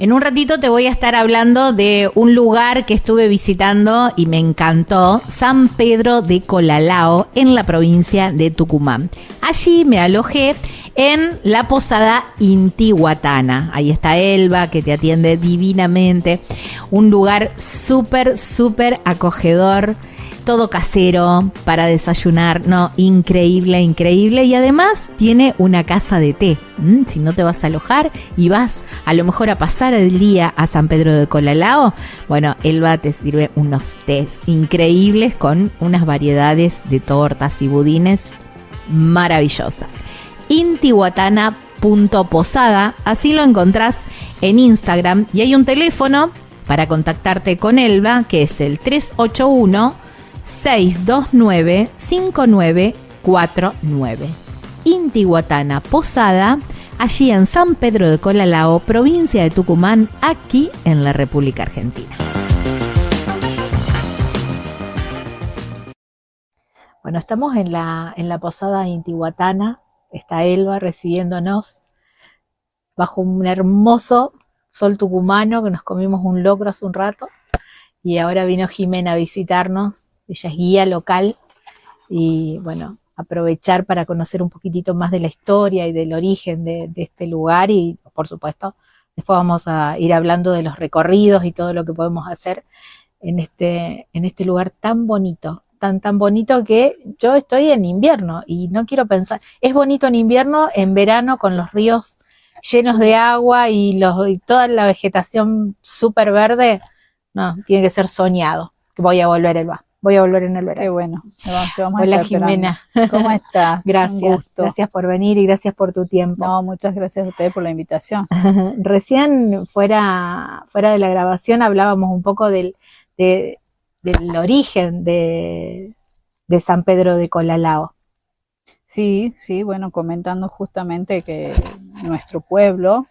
En un ratito te voy a estar hablando de un lugar que estuve visitando y me encantó, San Pedro de Colalao, en la provincia de Tucumán. Allí me alojé en la posada Intihuatana. Ahí está Elba, que te atiende divinamente. Un lugar súper, súper acogedor. Todo casero para desayunar, no, increíble, increíble. Y además tiene una casa de té. Si no te vas a alojar y vas a lo mejor a pasar el día a San Pedro de Colalao, bueno, Elba te sirve unos tés increíbles con unas variedades de tortas y budines maravillosas. Intihuatana.posada, así lo encontrás en Instagram. Y hay un teléfono para contactarte con Elba, que es el 381-629-5949. Intihuatana Posada, allí en San Pedro de Colalao, provincia de Tucumán, aquí en la República Argentina. Bueno, estamos en la posada Intihuatana. Está Elba recibiéndonos bajo un hermoso sol tucumano, que nos comimos un locro hace un rato. Y ahora vino Jimena a visitarnos. Ella es guía local. Y bueno, aprovechar para conocer un poquitito más de la historia y del origen de este lugar. Y por supuesto, después vamos a ir hablando de los recorridos y todo lo que podemos hacer en este lugar tan bonito. Tan bonito que yo estoy en invierno y no quiero pensar, es bonito en invierno, en verano con los ríos llenos de agua y toda la vegetación súper verde, no, tiene que ser soñado. Voy a volver, Elba, voy a volver en el verano. Qué bueno, te vamos a Hola estar Jimena. esperando. ¿Cómo estás? Gracias por venir y gracias por tu tiempo. No, muchas gracias a ustedes por la invitación. Recién fuera de la grabación hablábamos un poco del origen de San Pedro de Colalao. Sí, bueno, comentando justamente que nuestro pueblo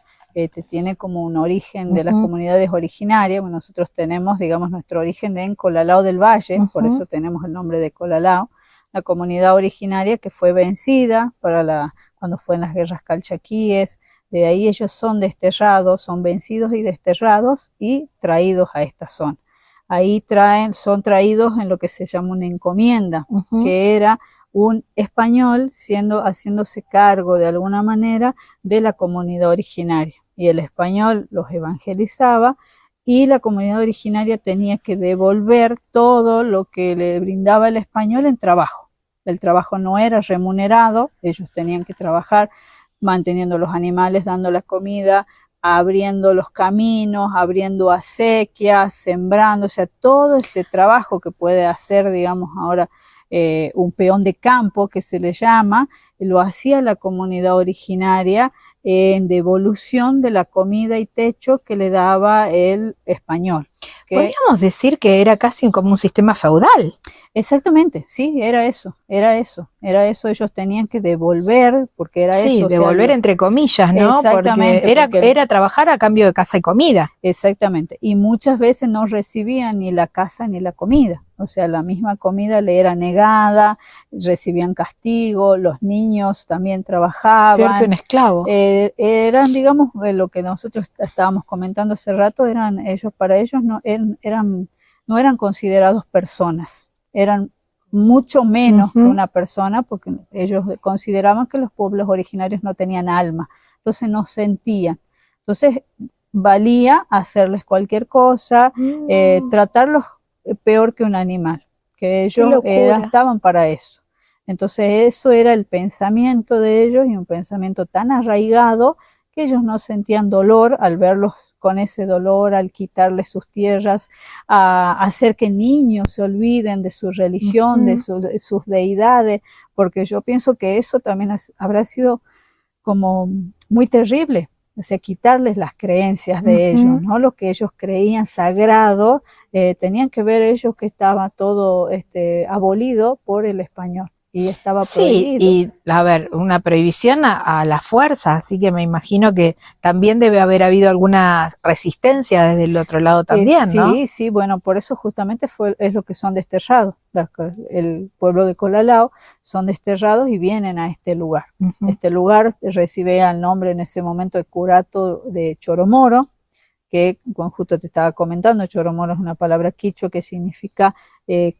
tiene como un origen de las comunidades originarias. Bueno, nosotros tenemos, digamos, nuestro origen en Colalao del Valle, por eso tenemos el nombre de Colalao, la comunidad originaria que fue vencida cuando fue en las guerras calchaquíes. De ahí ellos son desterrados, son vencidos y desterrados y traídos a esta zona. Ahí son traídos en lo que se llama una encomienda, que era un español haciéndose cargo de alguna manera de la comunidad originaria. Y el español los evangelizaba y la comunidad originaria tenía que devolver todo lo que le brindaba el español en trabajo. El trabajo no era remunerado, ellos tenían que trabajar manteniendo los animales, dando la comida, abriendo los caminos, abriendo acequias, sembrando, o sea, todo ese trabajo que puede hacer, digamos, ahora un peón de campo, que se le llama, lo hacía la comunidad originaria en devolución de la comida y techo que le daba el español. Podríamos decir que era casi como un sistema feudal. Exactamente, sí, era eso. Ellos tenían que devolver, porque era eso. Sí, devolver entre comillas, ¿no? Exactamente. Porque era trabajar a cambio de casa y comida. Exactamente, y muchas veces no recibían ni la casa ni la comida. O sea, la misma comida le era negada, recibían castigo, los niños también trabajaban. Peor que un esclavo. Eran, digamos, lo que nosotros estábamos comentando hace rato, para ellos no eran considerados personas, eran mucho menos que una persona, porque ellos consideraban que los pueblos originarios no tenían alma, entonces no sentían. Entonces valía hacerles cualquier cosa, tratarlos peor que un animal, que ellos estaban para eso. Entonces eso era el pensamiento de ellos, y un pensamiento tan arraigado que ellos no sentían dolor al verlos con ese dolor, al quitarles sus tierras, a hacer que niños se olviden de su religión, de sus deidades, porque yo pienso que eso también habrá sido como muy terrible. O sea, quitarles las creencias de ellos, ¿no? Lo que ellos creían sagrado, tenían que ver ellos que estaba todo abolido por el español. Y estaba prohibido. Sí, y a ver, una prohibición a la fuerza, así que me imagino que también debe haber habido alguna resistencia desde el otro lado también, ¿no? Sí, bueno, por eso justamente es lo que son desterrados. El pueblo de Colalao son desterrados y vienen a este lugar. Este lugar recibe el nombre en ese momento de Curato de Choromoro, que bueno, justo te estaba comentando, choromoro es una palabra quichua que significa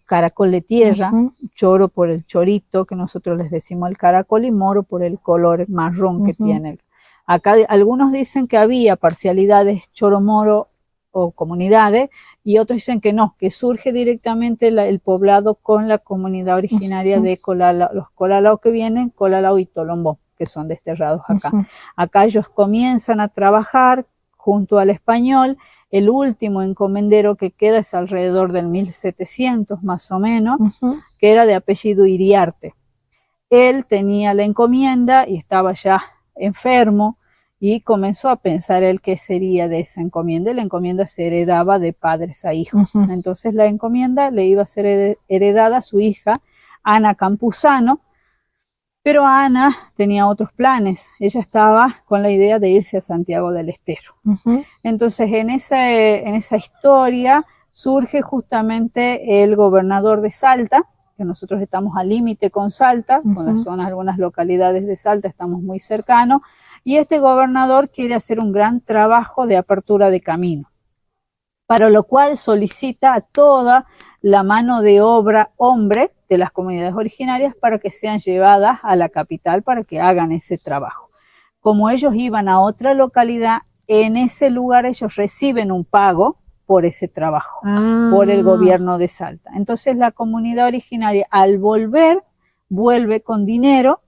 caracol de tierra, choro por el chorito, que nosotros les decimos el caracol, y moro por el color marrón que tiene. Acá algunos dicen que había parcialidades choromoro o comunidades, y otros dicen que no, que surge directamente el poblado con la comunidad originaria de Colalao, los Colalao que vienen, Colalao y Tolombó, que son desterrados acá. Acá ellos comienzan a trabajar junto al español. El último encomendero que queda es alrededor del 1700 más o menos, que era de apellido Iriarte. Él tenía la encomienda y estaba ya enfermo y comenzó a pensar él qué sería de esa encomienda. La encomienda se heredaba de padres a hijos. Entonces la encomienda le iba a ser heredada a su hija, Ana Campuzano, pero Ana tenía otros planes. Ella estaba con la idea de irse a Santiago del Estero. Entonces en esa historia surge justamente el gobernador de Salta, que nosotros estamos al límite con Salta, con las zonas, algunas localidades de Salta estamos muy cercanos, y este gobernador quiere hacer un gran trabajo de apertura de camino, para lo cual solicita a toda la mano de obra hombre de las comunidades originarias para que sean llevadas a la capital para que hagan ese trabajo. Como ellos iban a otra localidad, en ese lugar ellos reciben un pago por ese trabajo, por el gobierno de Salta. Entonces la comunidad originaria al volver, vuelve con dinero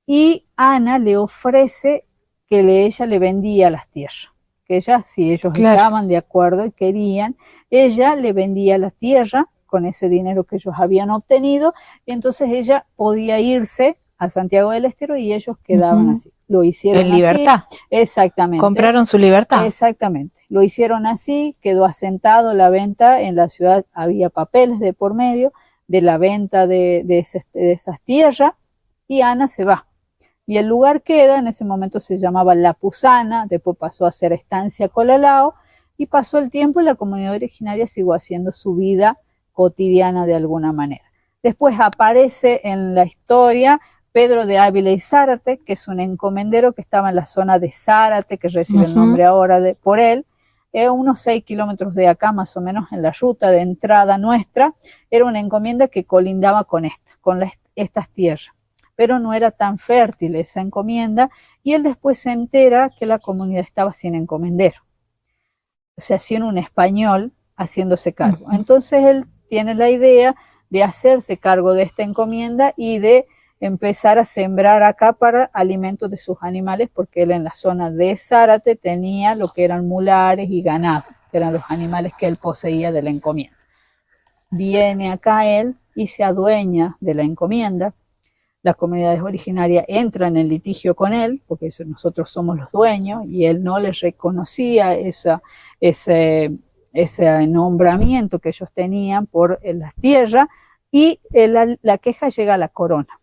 y Ana le ofrece que ella le vendía las tierras. Que ella, si ellos estaban de acuerdo y querían, ella le vendía la tierra con ese dinero que ellos habían obtenido, y entonces ella podía irse a Santiago del Estero y ellos quedaban así. Lo hicieron en libertad. Así. Exactamente. Compraron su libertad. Exactamente. Lo hicieron así, quedó asentado la venta en la ciudad, había papeles de por medio de la venta de esas tierras, y Ana se va. Y el lugar queda, en ese momento se llamaba La Pusana, después pasó a ser Estancia Colalao, y pasó el tiempo y la comunidad originaria siguió haciendo su vida cotidiana de alguna manera. Después aparece en la historia Pedro de Ávila y Zárate, que es un encomendero que estaba en la zona de Zárate, que recibe el nombre ahora por él, unos 6 kilómetros de acá, más o menos en la ruta de entrada nuestra. Era una encomienda que colindaba con estas tierras, pero no era tan fértil esa encomienda, y él después se entera que la comunidad estaba sin encomendero, o sea, sin un español haciéndose cargo. Entonces él tiene la idea de hacerse cargo de esta encomienda y de empezar a sembrar acá para alimentos de sus animales, porque él en la zona de Zárate tenía lo que eran mulares y ganado, que eran los animales que él poseía de la encomienda. Viene acá él y se adueña de la encomienda. Las comunidades originarias entran en litigio con él, porque nosotros somos los dueños, y él no les reconocía ese nombramiento que ellos tenían por las tierras, y la queja llega a la corona.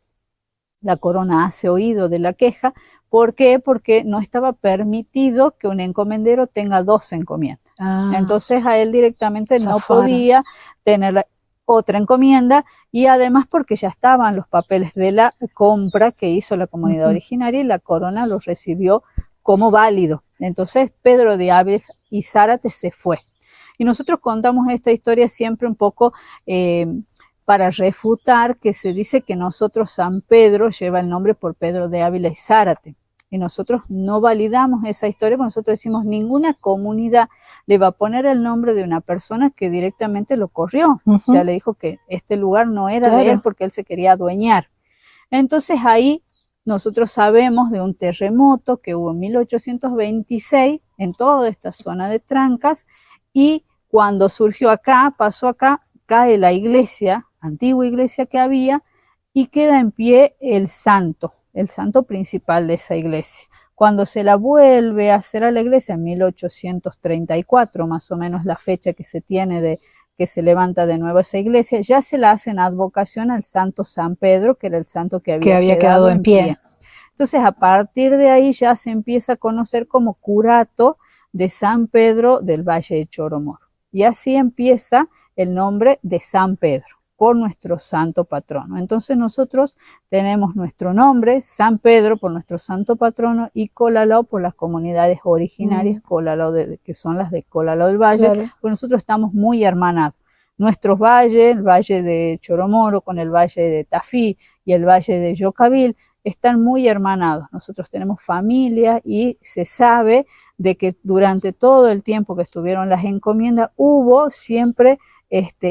La corona hace oído de la queja. ¿Por qué? Porque no estaba permitido que un encomendero tenga 2 encomiendas. Entonces a él directamente no podía tener otra encomienda, y además porque ya estaban los papeles de la compra que hizo la comunidad originaria, y la corona los recibió como válido. Entonces Pedro de Ávila y Zárate se fue. Y nosotros contamos esta historia siempre un poco para refutar que se dice que nosotros San Pedro lleva el nombre por Pedro de Ávila y Zárate. Y nosotros no validamos esa historia, porque nosotros decimos ninguna comunidad le va a poner el nombre de una persona que directamente lo corrió. O sea, le dijo que este lugar no era de él porque él se quería adueñar. Entonces ahí nosotros sabemos de un terremoto que hubo en 1826 en toda esta zona de Trancas, y cuando surgió acá, pasó acá, cae la iglesia, antigua iglesia que había, y queda en pie el santo principal de esa iglesia. Cuando se la vuelve a hacer a la iglesia, en 1834, más o menos la fecha que se tiene de que se levanta de nuevo esa iglesia, ya se la hacen advocación al santo San Pedro, que era el santo que había quedado en pie. Entonces, a partir de ahí ya se empieza a conocer como curato de San Pedro del Valle de Choromoro. Y así empieza el nombre de San Pedro. por nuestro santo patrono. Entonces nosotros tenemos nuestro nombre, San Pedro, por nuestro santo patrono, y Colalao por las comunidades originarias, Colalao que son las de Colalao del Valle, Claro. pues nosotros estamos muy hermanados. Nuestros valles, el valle de Choromoro con el valle de Tafí y el valle de Yocabil, están muy hermanados. Nosotros tenemos familia y se sabe de que durante todo el tiempo que estuvieron las encomiendas hubo siempre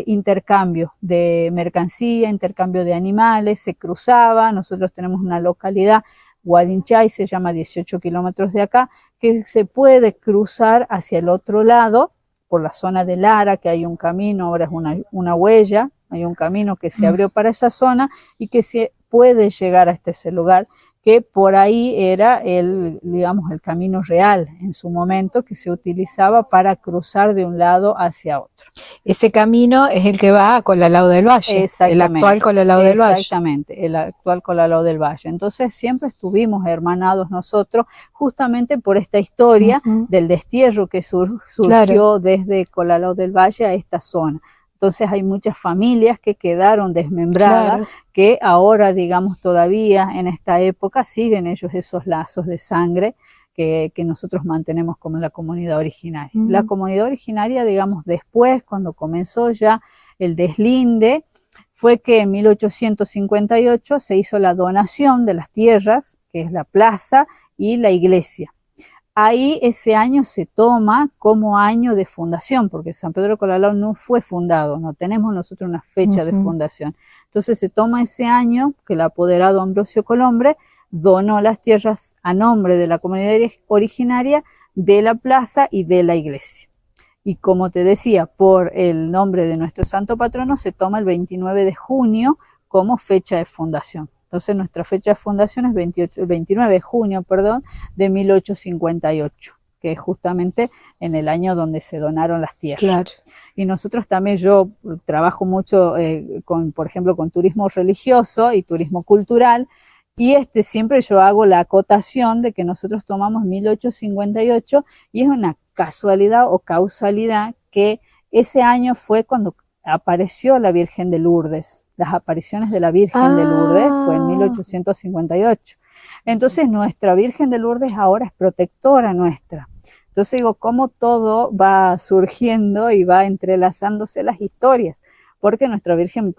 intercambio de mercancía, intercambio de animales, se cruzaba. Nosotros tenemos una localidad, Gualinchay, se llama 18 kilómetros de acá, que se puede cruzar hacia el otro lado, por la zona de Lara, que hay un camino, ahora es una huella, hay un camino que se abrió para esa zona y que se puede llegar hasta ese lugar, que por ahí era digamos, el camino real en su momento, que se utilizaba para cruzar de un lado hacia otro. Ese camino es el que va a Colalao del Valle, el actual Colalao del Valle. Exactamente, el actual Colalao del Valle. Entonces siempre estuvimos hermanados nosotros, justamente por esta historia del destierro que surgió desde Colalao del Valle a esta zona. Entonces hay muchas familias que quedaron desmembradas, que ahora, digamos, todavía en esta época siguen ellos esos lazos de sangre que nosotros mantenemos como la comunidad originaria. La comunidad originaria, digamos, después, cuando comenzó ya el deslinde, fue que en 1858 se hizo la donación de las tierras, que es la plaza y la iglesia. Ahí ese año se toma como año de fundación, porque San Pedro de Colalao no fue fundado, no tenemos nosotros una fecha de fundación. Entonces se toma ese año que el apoderado Ambrosio Colombre donó las tierras a nombre de la comunidad originaria, de la plaza y de la iglesia. Y como te decía, por el nombre de nuestro santo patrono se toma el 29 de junio como fecha de fundación. Entonces nuestra fecha de fundación es 29 de junio, de 1858, que es justamente en el año donde se donaron las tierras. Claro. Y nosotros también, yo trabajo mucho, por ejemplo, con turismo religioso y turismo cultural, y siempre yo hago la acotación de que nosotros tomamos 1858 y es una casualidad o causalidad que ese año fue cuando apareció la Virgen de Lourdes. Las apariciones de la Virgen de Lourdes fue en 1858. Entonces nuestra Virgen de Lourdes ahora es protectora nuestra. Entonces digo, cómo todo va surgiendo y va entrelazándose las historias, porque nuestra Virgen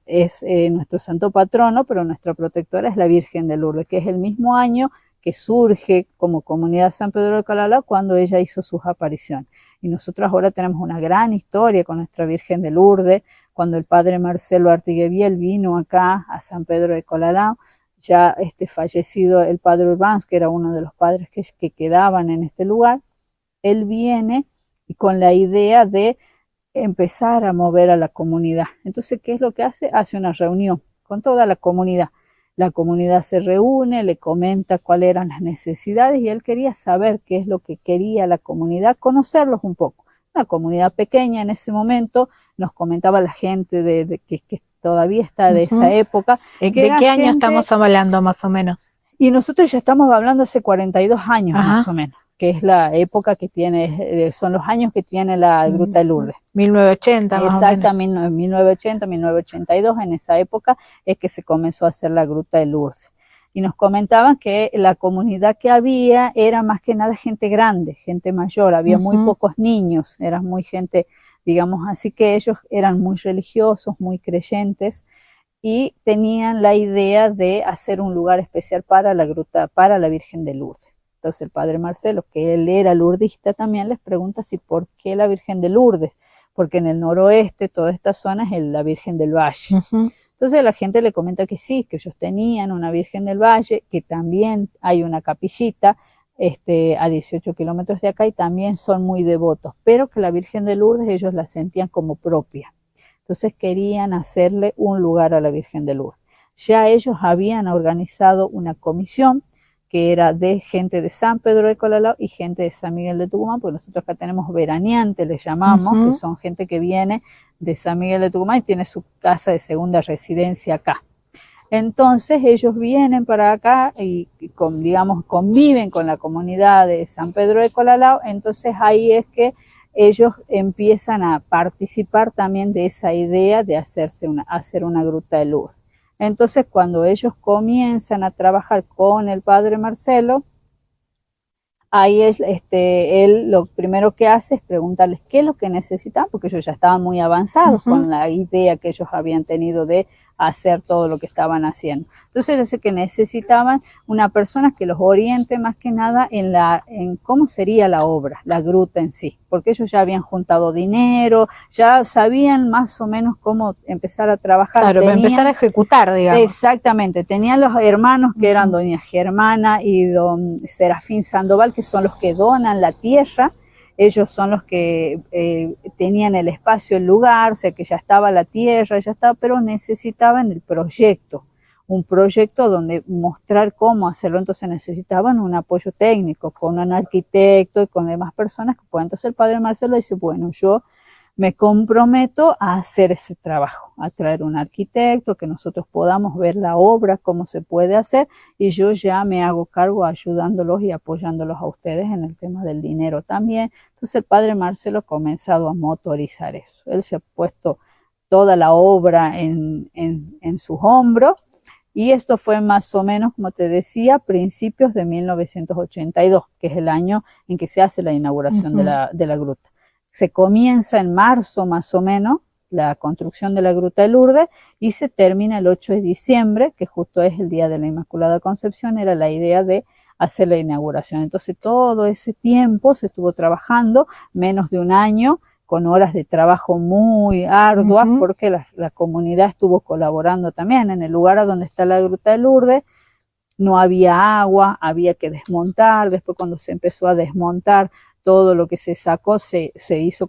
es nuestro santo patrono, pero nuestra protectora es la Virgen de Lourdes, que es el mismo año que surge como comunidad San Pedro de Colalao cuando ella hizo sus apariciones. Y nosotros ahora tenemos una gran historia con nuestra Virgen de Lourdes. Cuando el padre Marcelo Artigueviel vino acá a San Pedro de Colalao, ya fallecido el padre Urbans, que era uno de los padres que quedaban en este lugar, él viene y con la idea de empezar a mover a la comunidad. Entonces, ¿qué es lo que hace? Hace una reunión con toda la comunidad. La comunidad se reúne, le comenta cuáles eran las necesidades y él quería saber qué es lo que quería la comunidad, conocerlos un poco. Una comunidad pequeña en ese momento, nos comentaba la gente que todavía está de esa época. ¿De qué año estamos hablando más o menos? Y nosotros ya estamos hablando hace 42 años más o menos, que es la época que tiene, son los años que tiene la Gruta de Lourdes. 1980 más o menos. Exactamente, 1980, 1982, en esa época es que se comenzó a hacer la Gruta de Lourdes. Y nos comentaban que la comunidad que había era más que nada gente grande, gente mayor, había muy pocos niños, era muy gente, digamos así, que ellos eran muy religiosos, muy creyentes, y tenían la idea de hacer un lugar especial para la gruta, para la Virgen de Lourdes. Entonces el padre Marcelo, que él era lurdista también, les pregunta si por qué la Virgen de Lourdes, porque en el noroeste, toda esta zona es la Virgen del Valle. Entonces la gente le comenta que sí, que ellos tenían una Virgen del Valle, que también hay una capillita a 18 kilómetros de acá y también son muy devotos, pero que la Virgen de Lourdes ellos la sentían como propia. Entonces querían hacerle un lugar a la Virgen de Lourdes. Ya ellos habían organizado una comisión que era de gente de San Pedro de Colalao y gente de San Miguel de Tucumán, porque nosotros acá tenemos veraneantes, les llamamos, que son gente que viene de San Miguel de Tucumán y tiene su casa de segunda residencia acá. Entonces ellos vienen para acá y digamos, conviven con la comunidad de San Pedro de Colalao, entonces ahí es que ellos empiezan a participar también de esa idea de hacer una gruta de Lourdes. Entonces, cuando ellos comienzan a trabajar con el padre Marcelo, ahí él lo primero que hace es preguntarles qué es lo que necesitan, porque ellos ya estaban muy avanzados con la idea que ellos habían tenido de hacer todo lo que estaban haciendo. Entonces yo sé que necesitaban una persona que los oriente más que nada en cómo sería la obra, la gruta en sí, porque ellos ya habían juntado dinero, ya sabían más o menos cómo empezar a trabajar. Claro, empezar a ejecutar, digamos. Exactamente, tenían los hermanos que eran doña Germana y don Serafín Sandoval, que son los que donan la tierra. Ellos son los que tenían el espacio, el lugar, o sea que ya estaba la tierra, ya estaba, pero necesitaban el proyecto, un proyecto donde mostrar cómo hacerlo. Entonces necesitaban un apoyo técnico con un arquitecto y con demás personas. Pues entonces el padre Marcelo dice, bueno, yo me comprometo a hacer ese trabajo, a traer un arquitecto, que nosotros podamos ver la obra, cómo se puede hacer, y yo ya me hago cargo ayudándolos y apoyándolos a ustedes en el tema del dinero también. Entonces el padre Marcelo ha comenzado a motorizar eso. Él se ha puesto toda la obra en sus hombros, y esto fue más o menos, como te decía, principios de 1982, que es el año en que se hace la inauguración de la gruta. Se comienza en marzo más o menos la construcción de la Gruta de Lourdes y se termina el 8 de diciembre, que justo es el día de la Inmaculada Concepción, era la idea de hacer la inauguración. Entonces todo ese tiempo se estuvo trabajando, menos de un año, con horas de trabajo muy arduas, porque la comunidad estuvo colaborando también. En el lugar donde está la Gruta de Lourdes no había agua, había que desmontar. Después, cuando se empezó a desmontar, todo lo que se sacó se hizo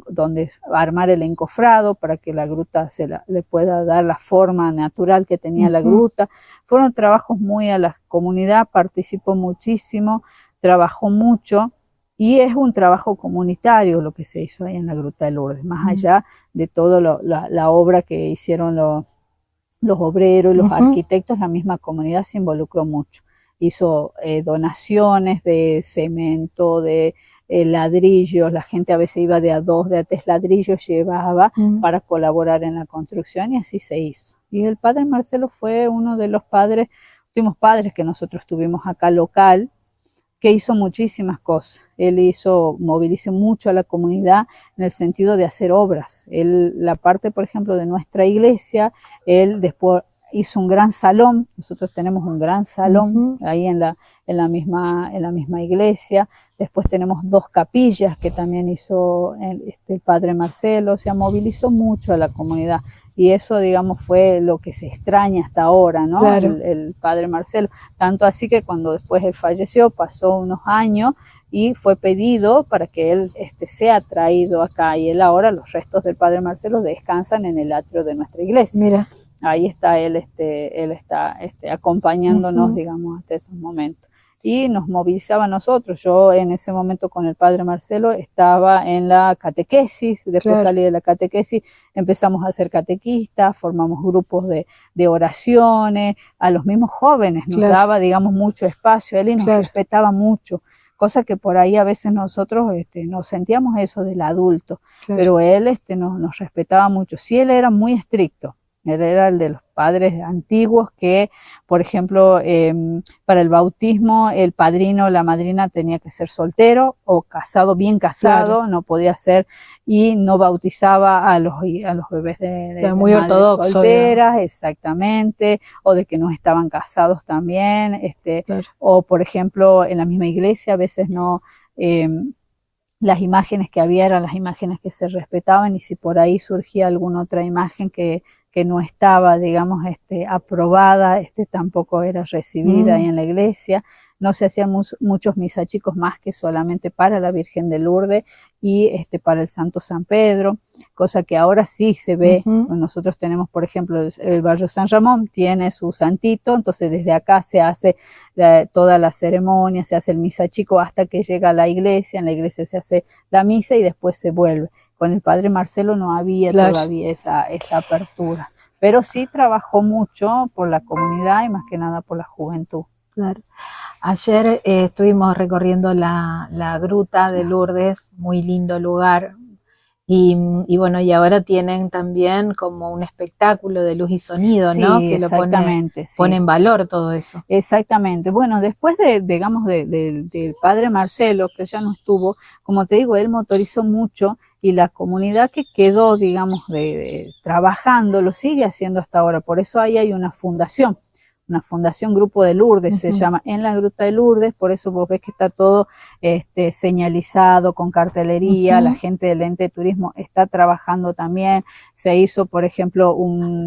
donde armar el encofrado para que la gruta le pueda dar la forma natural que tenía la gruta. Fueron trabajos muy a la comunidad, participó muchísimo, trabajó mucho, y es un trabajo comunitario lo que se hizo ahí en la Gruta de Lourdes, más allá de toda la obra que hicieron los obreros y los arquitectos. La misma comunidad se involucró mucho. Hizo donaciones de cemento, de ladrillos. La gente a veces iba de a 2, de a 3 ladrillos, llevaba para colaborar en la construcción, y así se hizo. Y el padre Marcelo fue uno de los últimos padres que nosotros tuvimos acá local, que hizo muchísimas cosas. Él movilizó mucho a la comunidad en el sentido de hacer obras. La parte, por ejemplo, de nuestra iglesia, él después hizo un gran salón. Nosotros tenemos un gran salón ahí en la misma iglesia. Después tenemos 2 capillas que también hizo el padre Marcelo. O sea, movilizó mucho a la comunidad. Y eso, digamos, fue lo que se extraña hasta ahora, ¿no? Claro. El padre Marcelo. Tanto así que cuando después él falleció, pasó unos años y fue pedido para que él sea traído acá. Y él ahora, los restos del padre Marcelo descansan en el atrio de nuestra iglesia. Mira. Ahí está él está acompañándonos, digamos, hasta esos momentos. Y nos movilizaba a nosotros. Yo en ese momento con el padre Marcelo estaba en la catequesis, después salí de la catequesis, empezamos a ser catequistas, formamos grupos de oraciones, a los mismos jóvenes nos daba, digamos, mucho espacio, él y nos respetaba mucho, cosa que por ahí a veces nosotros nos sentíamos eso del adulto, pero él nos respetaba mucho. Sí, él era muy estricto. Él era el de los padres antiguos que, por ejemplo, para el bautismo el padrino o la madrina tenía que ser soltero o casado, bien casado, no podía ser, y no bautizaba a los bebés de muy ortodoxo, solteras, exactamente, o de que no estaban casados también, o por ejemplo en la misma iglesia a veces no... las imágenes que había eran las imágenes que se respetaban, y si por ahí surgía alguna otra imagen que no estaba, digamos, aprobada, tampoco era recibida ahí en la iglesia. No se hacían muchos misachicos más que solamente para la Virgen de Lourdes y para el Santo San Pedro, cosa que ahora sí se ve. Nosotros tenemos, por ejemplo, el barrio San Ramón tiene su santito, entonces desde acá se hace toda la ceremonia, se hace el misachico hasta que llega a la iglesia, en la iglesia se hace la misa y después se vuelve. Con el padre Marcelo no había todavía esa apertura, pero sí trabajó mucho por la comunidad y más que nada por la juventud. Claro. Ayer estuvimos recorriendo la gruta de Lourdes, muy lindo lugar. Y bueno, y ahora tienen también como un espectáculo de luz y sonido, ¿no? Sí, Que lo exactamente, pone sí. en valor todo eso. Exactamente. Bueno, después digamos, del padre Marcelo, que ya no estuvo, como te digo, él motorizó mucho y la comunidad que quedó, digamos, trabajando, lo sigue haciendo hasta ahora. Por eso ahí hay una fundación Grupo de Lourdes, se llama, en la Gruta de Lourdes. Por eso vos ves que está todo señalizado con cartelería. La gente del ente de turismo está trabajando también. Se hizo, por ejemplo,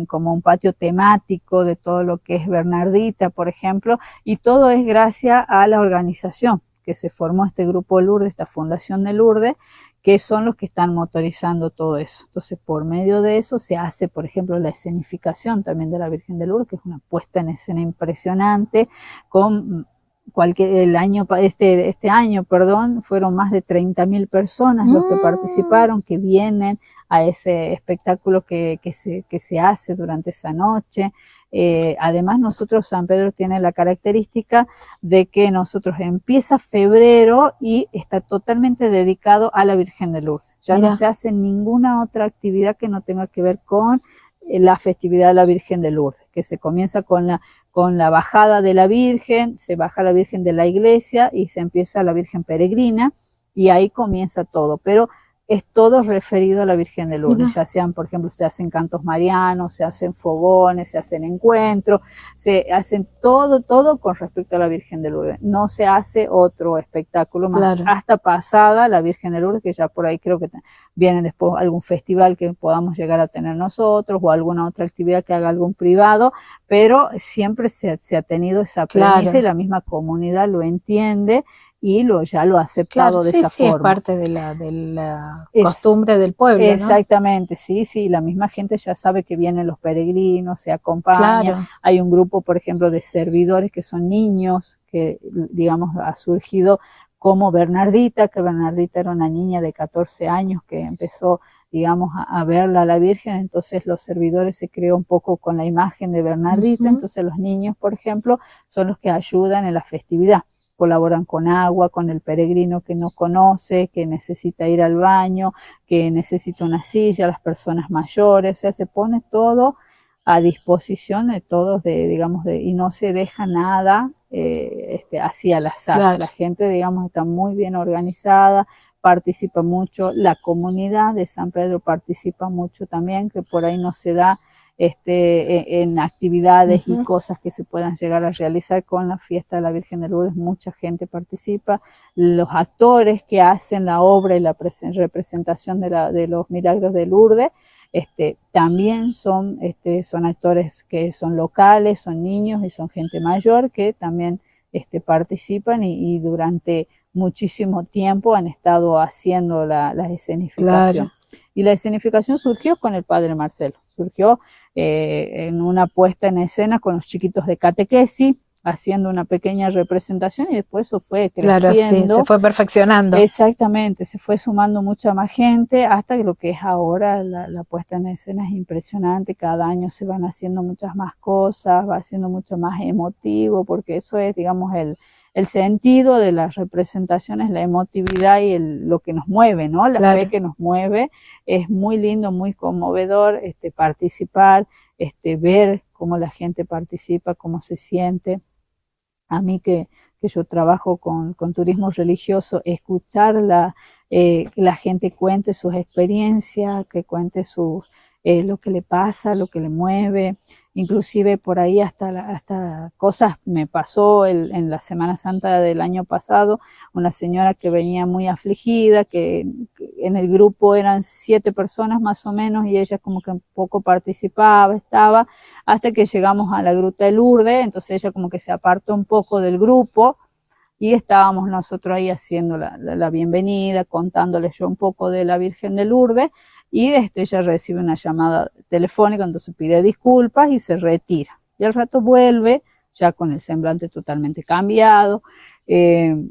como un patio temático de todo lo que es Bernardita, por ejemplo, y todo es gracias a la organización que se formó este Grupo de Lourdes, esta Fundación de Lourdes, que son los que están motorizando todo eso. Entonces, por medio de eso se hace, por ejemplo, la escenificación también de la Virgen de Lourdes, que es una puesta en escena impresionante, con este año, perdón, fueron más de 30.000 personas los que participaron, que vienen a ese espectáculo que se hace durante esa noche. Además, nosotros, San Pedro tiene la característica de que nosotros empieza febrero y está totalmente dedicado a la Virgen de Lourdes. Ya no se hace ninguna otra actividad que no tenga que ver con la festividad de la Virgen de Lourdes, que se comienza con la bajada de la Virgen, se baja la Virgen de la iglesia y se empieza la Virgen peregrina, y ahí comienza todo. Pero es todo referido a la Virgen de Lourdes, ya sean, por ejemplo, se hacen cantos marianos, se hacen fogones, se hacen encuentros, se hacen todo con respecto a la Virgen de Lourdes. No se hace otro espectáculo más, hasta pasada la Virgen de Lourdes, que ya por ahí creo que viene después algún festival que podamos llegar a tener nosotros, o alguna otra actividad que haga algún privado, pero siempre se ha tenido esa premisa y la misma comunidad lo entiende y ya lo ha aceptado de esa forma. Es parte de la costumbre del pueblo, exactamente, ¿no? Sí, la misma gente ya sabe que vienen los peregrinos, se acompaña. Hay un grupo, por ejemplo, de servidores que son niños, que digamos ha surgido como Bernardita, que Bernardita era una niña de 14 años que empezó, digamos, a verla a la Virgen. Entonces los servidores se creó un poco con la imagen de Bernardita. Entonces los niños, por ejemplo, son los que ayudan en la festividad, colaboran con agua, con el peregrino que no conoce, que necesita ir al baño, que necesita una silla, las personas mayores. O sea, se pone todo a disposición de todos, digamos, y no se deja nada así al azar. La gente, digamos, está muy bien organizada, participa mucho, la comunidad de San Pedro participa mucho también, que por ahí no se da en actividades y cosas que se puedan llegar a realizar con la fiesta de la Virgen de Lourdes. Mucha gente participa. Los actores que hacen la obra y la representación de los milagros de Lourdes también son actores que son locales, son niños y son gente mayor que también participan y durante muchísimo tiempo han estado haciendo la escenificación. Y la escenificación surgió con el padre Marcelo, surgió en una puesta en escena con los chiquitos de catequesis, haciendo una pequeña representación, y después eso fue creciendo. Se fue perfeccionando. Exactamente, se fue sumando mucha más gente, hasta que lo que es ahora la puesta en escena es impresionante. Cada año se van haciendo muchas más cosas, va siendo mucho más emotivo, porque eso es, digamos, el sentido de las representaciones, la emotividad y lo que nos mueve, ¿no? La fe que nos mueve. Es muy lindo, muy conmovedor participar, ver cómo la gente participa, cómo se siente. A mí que yo trabajo con turismo religioso, escuchar que la gente cuente sus experiencias, que cuente lo que le pasa, lo que le mueve. Inclusive por ahí hasta cosas me pasó en la Semana Santa del año pasado, una señora que venía muy afligida, que en el grupo eran 7 personas más o menos, y ella como que un poco participaba, estaba, hasta que llegamos a la Gruta de Lourdes. Entonces ella como que se apartó un poco del grupo, y estábamos nosotros ahí haciendo la bienvenida, contándole yo un poco de la Virgen de Lourdes, y ella recibe una llamada telefónica, entonces pide disculpas y se retira. Y al rato vuelve, ya con el semblante totalmente cambiado,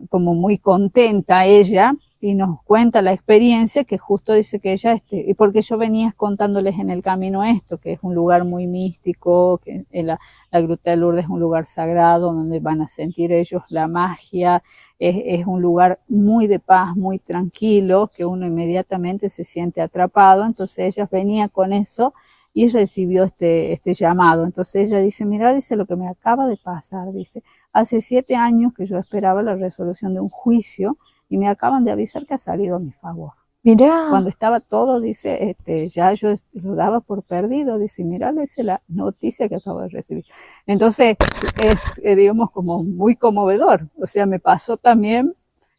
como muy contenta ella, y nos cuenta la experiencia que justo dice que ella, y porque yo venía contándoles en el camino esto, que es un lugar muy místico, que la Gruta de Lourdes es un lugar sagrado donde van a sentir ellos la magia, es un lugar muy de paz, muy tranquilo, que uno inmediatamente se siente atrapado. Entonces ella venía con eso y recibió este llamado. Entonces ella dice, mira, dice, lo que me acaba de pasar, dice, hace 7 años que yo esperaba la resolución de un juicio y me acaban de avisar que ha salido a mi favor. Mirá. Cuando estaba todo, dice, ya yo lo daba por perdido, dice, mirá, dice la noticia que acabo de recibir. Entonces, es, digamos, como muy conmovedor. O sea, me pasó también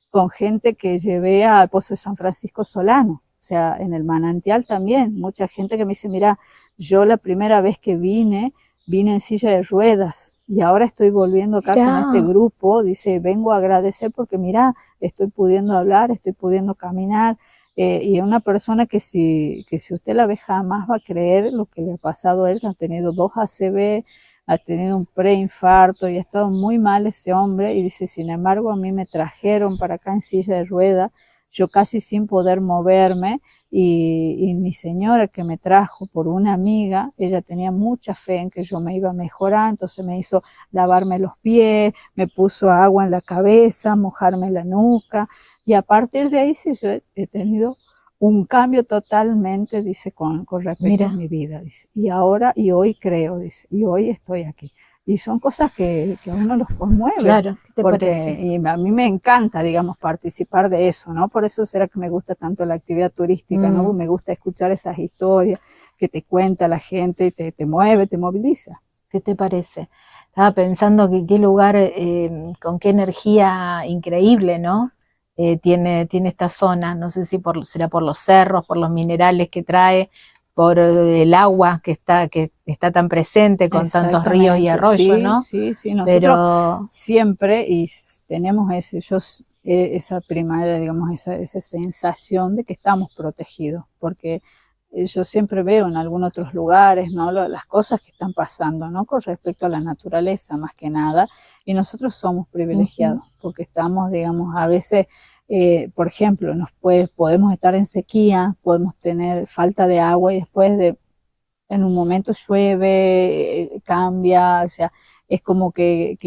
con gente que llevé al Pozo de San Francisco Solano. O sea, en el manantial también, mucha gente que me dice, mira, yo la primera vez que vine en silla de ruedas y ahora estoy volviendo acá con este grupo, dice, vengo a agradecer porque mira, estoy pudiendo hablar, estoy pudiendo caminar, y es una persona que si usted la ve jamás va a creer lo que le ha pasado a él, que ha tenido 2 ACV, ha tenido un preinfarto y ha estado muy mal ese hombre, y dice, sin embargo a mí me trajeron para acá en silla de ruedas, yo casi sin poder moverme, y mi señora que me trajo por una amiga, ella tenía mucha fe en que yo me iba a mejorar, entonces me hizo lavarme los pies, me puso agua en la cabeza, mojarme la nuca, y a partir de ahí sí yo he tenido un cambio totalmente, dice, con respecto a mi vida, dice, y ahora, y hoy creo, dice, y hoy estoy aquí. Y son cosas que a uno los conmueve. Claro, ¿qué te porque, parece? y a mí me encanta, digamos, participar de eso, ¿no? Por eso será que me gusta tanto la actividad turística, ¿no? Me gusta escuchar esas historias que te cuenta la gente y te mueve, te moviliza. ¿Qué te parece? Estaba pensando que qué lugar, con qué energía increíble, ¿no? Tiene esta zona, no sé si será por los cerros, por los minerales que trae, por el agua que está tan presente con tantos ríos y arroyos, sí, ¿no? Sí, nosotros pero siempre y tenemos esa primaria, digamos, esa sensación de que estamos protegidos, porque yo siempre veo en algunos otros lugares, ¿no? Las cosas que están pasando, ¿no? Con respecto a la naturaleza, más que nada, y nosotros somos privilegiados, porque estamos, digamos, a veces, por ejemplo, podemos estar en sequía, podemos tener falta de agua y después en un momento llueve, cambia, o sea, es como que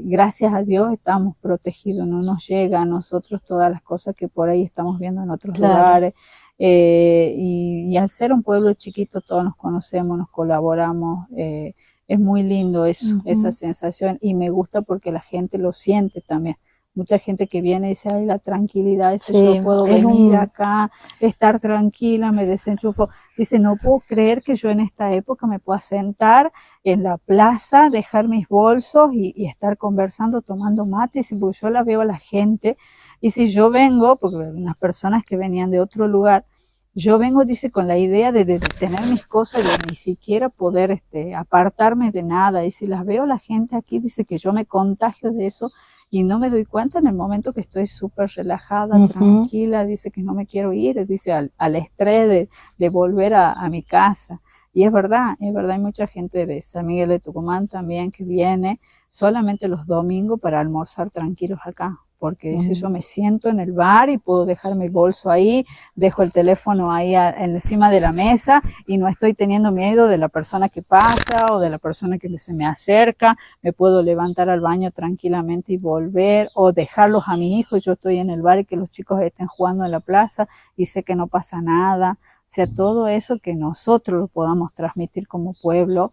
gracias a Dios estamos protegidos, no nos llega a nosotros todas las cosas que por ahí estamos viendo en otros lugares. Y al ser un pueblo chiquito todos nos conocemos, nos colaboramos, es muy lindo eso, esa sensación, y me gusta porque la gente lo siente también. Mucha gente que viene y dice, ay, la tranquilidad, dice, yo puedo venir acá, estar tranquila, me desenchufo. Dice, no puedo creer que yo en esta época me pueda sentar en la plaza, dejar mis bolsos y estar conversando, tomando mate, porque yo la veo a la gente. Y si yo vengo, porque unas personas que venían de otro lugar, yo vengo, dice, con la idea de tener mis cosas, de ni siquiera poder apartarme de nada. Y si las veo a la gente aquí, dice que yo me contagio de eso y no me doy cuenta en el momento que estoy súper relajada, tranquila, dice que no me quiero ir, dice al estrés de volver a mi casa. Y es verdad, hay mucha gente de San Miguel de Tucumán también que viene solamente los domingos para almorzar tranquilos acá, porque dice, yo me siento en el bar y puedo dejar mi bolso ahí, dejo el teléfono ahí encima de la mesa y no estoy teniendo miedo de la persona que pasa o de la persona que se me acerca, me puedo levantar al baño tranquilamente y volver, o dejarlos a mis hijos, yo estoy en el bar y que los chicos estén jugando en la plaza y sé que no pasa nada. O sea, todo eso que nosotros lo podamos transmitir como pueblo,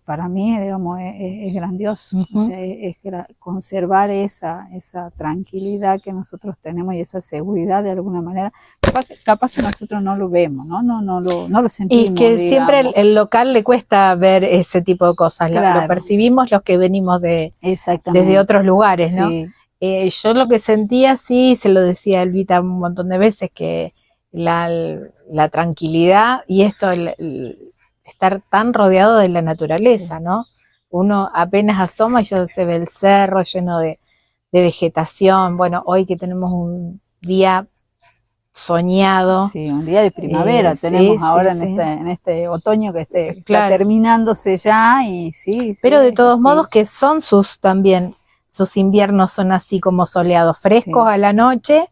para mí, digamos, es grandioso. O sea, es conservar esa tranquilidad que nosotros tenemos y esa seguridad de alguna manera. Capaz que nosotros no lo vemos, ¿no? No lo sentimos. Y que siempre el local le cuesta ver ese tipo de cosas. Claro. Lo percibimos los que venimos desde otros lugares, ¿no? Sí. Yo lo que sentía, sí, se lo decía a Elvita un montón de veces, que la tranquilidad y esto, estar tan rodeado de la naturaleza, ¿no? Uno apenas asoma y ya se ve el cerro lleno de vegetación. Bueno, hoy que tenemos un día soñado. Sí, un día de primavera tenemos ahora en este otoño que está terminándose ya y sí. Pero de todos modos que son sus inviernos son así como soleados, frescos a la noche,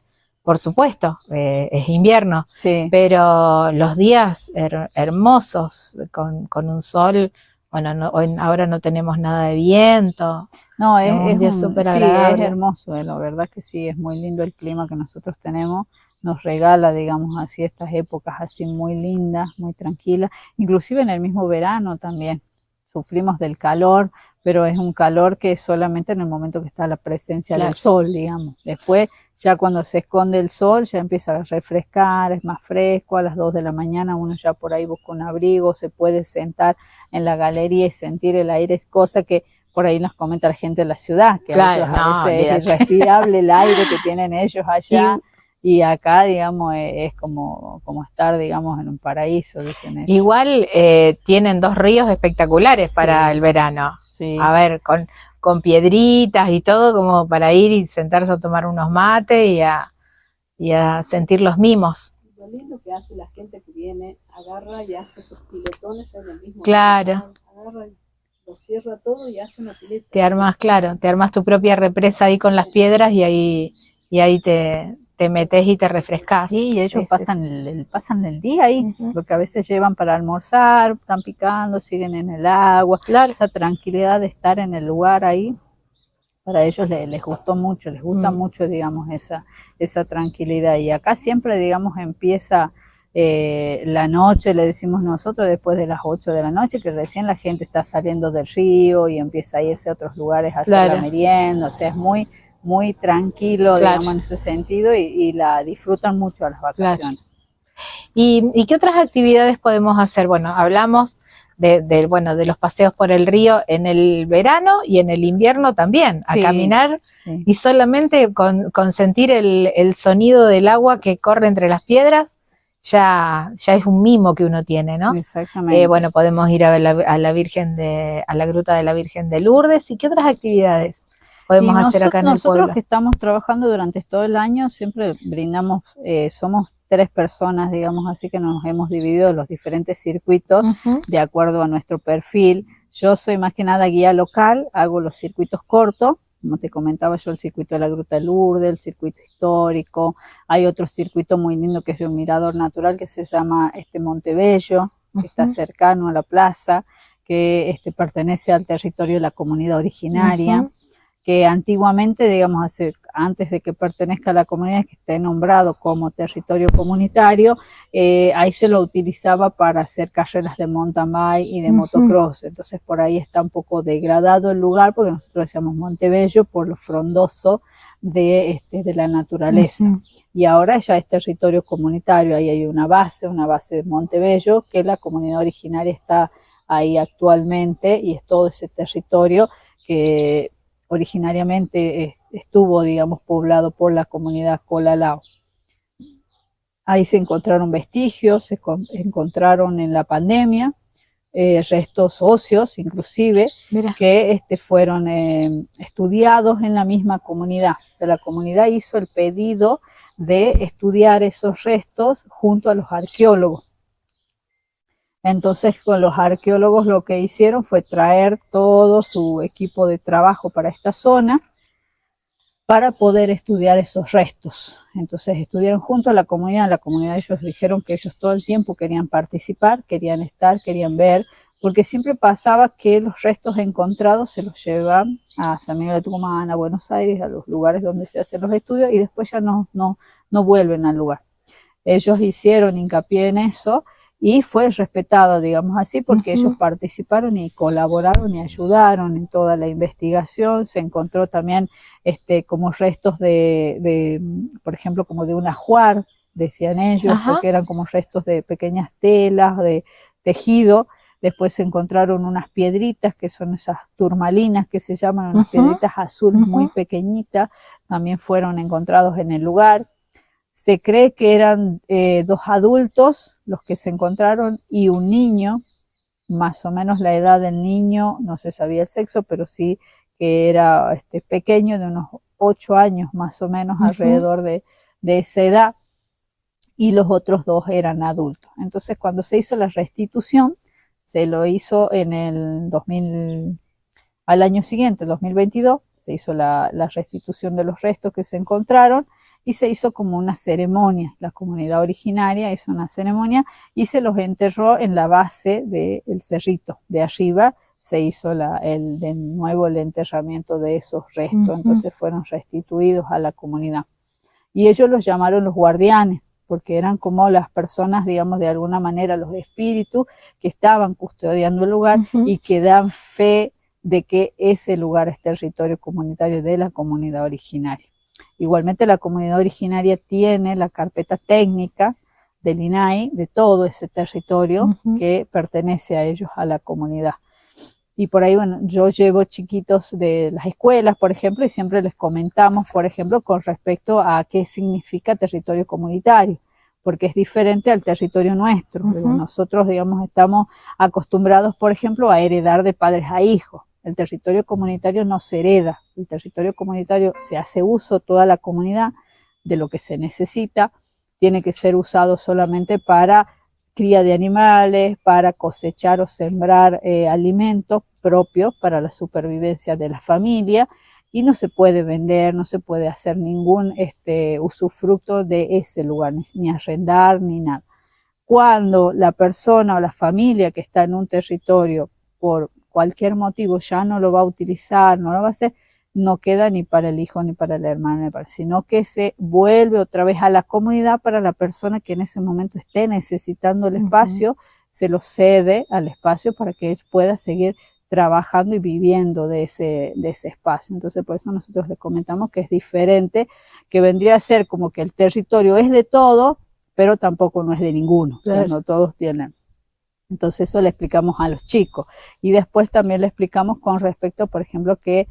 por supuesto, es invierno, Sí. pero los días hermosos con un sol, bueno, ahora no tenemos nada de viento, No, tenemos un día súper sí, es agradable. hermoso, la verdad que sí, es muy lindo el clima que nosotros tenemos, nos regala, digamos así, estas épocas así muy lindas, muy tranquilas, inclusive en el mismo verano también, sufrimos del calor, pero es un calor que es solamente en el momento que está la presencia del Claro. sol, digamos, después ya cuando se esconde el sol ya empieza a refrescar, es más fresco, a las 2 de la mañana uno ya por ahí busca un abrigo, se puede sentar en la galería y sentir el aire, es cosa que por ahí nos comenta la gente de la ciudad, que a Claro, ellos a no, veces es olvídate. irrespirable el aire que tienen ellos allá, Y, y acá, digamos, es como estar, digamos, en un paraíso, dicen ellos. igual tienen dos ríos espectaculares para el Sí, verano. sí. A ver, con piedritas y todo, como para ir y sentarse a tomar unos mates y a sentir los mimos. Lo lindo que hace la gente que viene, agarra y hace sus piletones en el mismo Claro, lugar, agarra y lo cierra todo y hace una pileta. te armas, claro, te armas tu propia represa ahí con las piedras y ahí te metes y te refrescas. Sí, y ellos Sí, sí, sí. pasan el día ahí, Ujú. porque a veces llevan para almorzar, están picando, siguen en el agua, Claro. esa tranquilidad de estar en el lugar ahí, para ellos les gustó mucho, les gusta mucho, digamos, esa tranquilidad. Y acá siempre, digamos, empieza la noche, le decimos nosotros, después de las 8 de la noche, que recién la gente está saliendo del río y empieza a irse a otros lugares a hacer la Claro, merienda, o sea, es muy tranquilo, claro, digamos, en ese sentido, y la disfrutan mucho a las claro. vacaciones. ¿Y qué otras actividades podemos hacer? Bueno, hablamos bueno, de los paseos por el río en el verano y en el invierno también, a Sí, caminar sí. y solamente con sentir el sonido del agua que corre entre las piedras, ya es un mimo que uno tiene, ¿no? Exactamente. Bueno, podemos ir a la a la gruta de la Virgen de Lourdes. ¿Y qué otras actividades Y podemos hacer acá en el nosotros pueblo? que estamos trabajando durante todo el año, siempre brindamos, somos 3 personas, digamos así, que nos hemos dividido en los diferentes circuitos Ujú. de acuerdo a nuestro perfil. Yo soy más que nada guía local, hago los circuitos cortos, como te comentaba yo, el circuito de la Gruta de Lourdes, el circuito histórico. Hay otro circuito muy lindo que es de un mirador natural que se llama Montebello, que está cercano a la plaza, que pertenece al territorio de la comunidad originaria. Que antiguamente, digamos, antes de que pertenezca a la comunidad, que esté nombrado como territorio comunitario, ahí se lo utilizaba para hacer carreras de mountain bike y de motocross. Entonces por ahí está un poco degradado el lugar, porque nosotros decíamos Montebello por lo frondoso de la naturaleza. Y ahora ya es territorio comunitario, ahí hay una base de Montebello, que la comunidad originaria está ahí actualmente, y es todo ese territorio que originariamente estuvo, digamos, poblado por la comunidad Colalao. Ahí se encontraron vestigios, se encontraron en la pandemia restos óseos, inclusive, Mira. que fueron estudiados en la misma comunidad. La comunidad hizo el pedido de estudiar esos restos junto a los arqueólogos. Entonces, con los arqueólogos lo que hicieron fue traer todo su equipo de trabajo para esta zona para poder estudiar esos restos. Entonces estudiaron junto a la comunidad ellos dijeron que ellos todo el tiempo querían participar, querían estar, querían ver, porque siempre pasaba que los restos encontrados se los llevan a San Miguel de Tucumán, a Buenos Aires, a los lugares donde se hacen los estudios, y después ya no vuelven al lugar. Ellos hicieron hincapié en eso y fue respetado, digamos así, porque ellos participaron y colaboraron y ayudaron en toda la investigación. Se encontró también como restos por ejemplo, como de un ajuar, decían ellos, porque eran como restos de pequeñas telas, de tejido. Después se encontraron unas piedritas, que son esas turmalinas que se llaman, unas piedritas azules muy pequeñitas, también fueron encontrados en el lugar. Se cree que eran 2 adultos los que se encontraron y un niño, más o menos la edad del niño, no se sabía el sexo, pero sí que era pequeño, de unos 8 años más o menos, alrededor de esa edad, y los otros 2 eran adultos. Entonces, cuando se hizo la restitución, se lo hizo en el 2000, al año siguiente, 2022, se hizo la restitución de los restos que se encontraron, y se hizo como una ceremonia. La comunidad originaria hizo una ceremonia y se los enterró en la base del cerrito. De arriba se hizo de nuevo el enterramiento de esos restos, entonces fueron restituidos a la comunidad. Y ellos los llamaron los guardianes, porque eran como las personas, digamos, de alguna manera los espíritus que estaban custodiando el lugar y que dan fe de que ese lugar es territorio comunitario de la comunidad originaria. Igualmente la comunidad originaria tiene la carpeta técnica del INAI de todo ese territorio que pertenece a ellos, a la comunidad. Y por ahí, bueno, yo llevo chiquitos de las escuelas, por ejemplo, y siempre les comentamos, por ejemplo, con respecto a qué significa territorio comunitario, porque es diferente al territorio nuestro. Nosotros, digamos, estamos acostumbrados, por ejemplo, a heredar de padres a hijos. El territorio comunitario no se hereda. El territorio comunitario se hace uso toda la comunidad de lo que se necesita. Tiene que ser usado solamente para cría de animales, para cosechar o sembrar alimentos propios para la supervivencia de la familia, y no se puede vender, no se puede hacer ningún usufructo de ese lugar, ni arrendar ni nada. Cuando la persona o la familia que está en un territorio por cualquier motivo ya no lo va a utilizar, no lo va a hacer, no queda ni para el hijo, ni para el hermano, sino que se vuelve otra vez a la comunidad para la persona que en ese momento esté necesitando el espacio, se lo cede al espacio para que él pueda seguir trabajando y viviendo de ese espacio. Entonces por eso nosotros les comentamos que es diferente, que vendría a ser como que el territorio es de todo, pero tampoco no es de ninguno, claro. O sea, no todos tienen. Entonces eso le explicamos a los chicos, y después también le explicamos con respecto, por ejemplo, que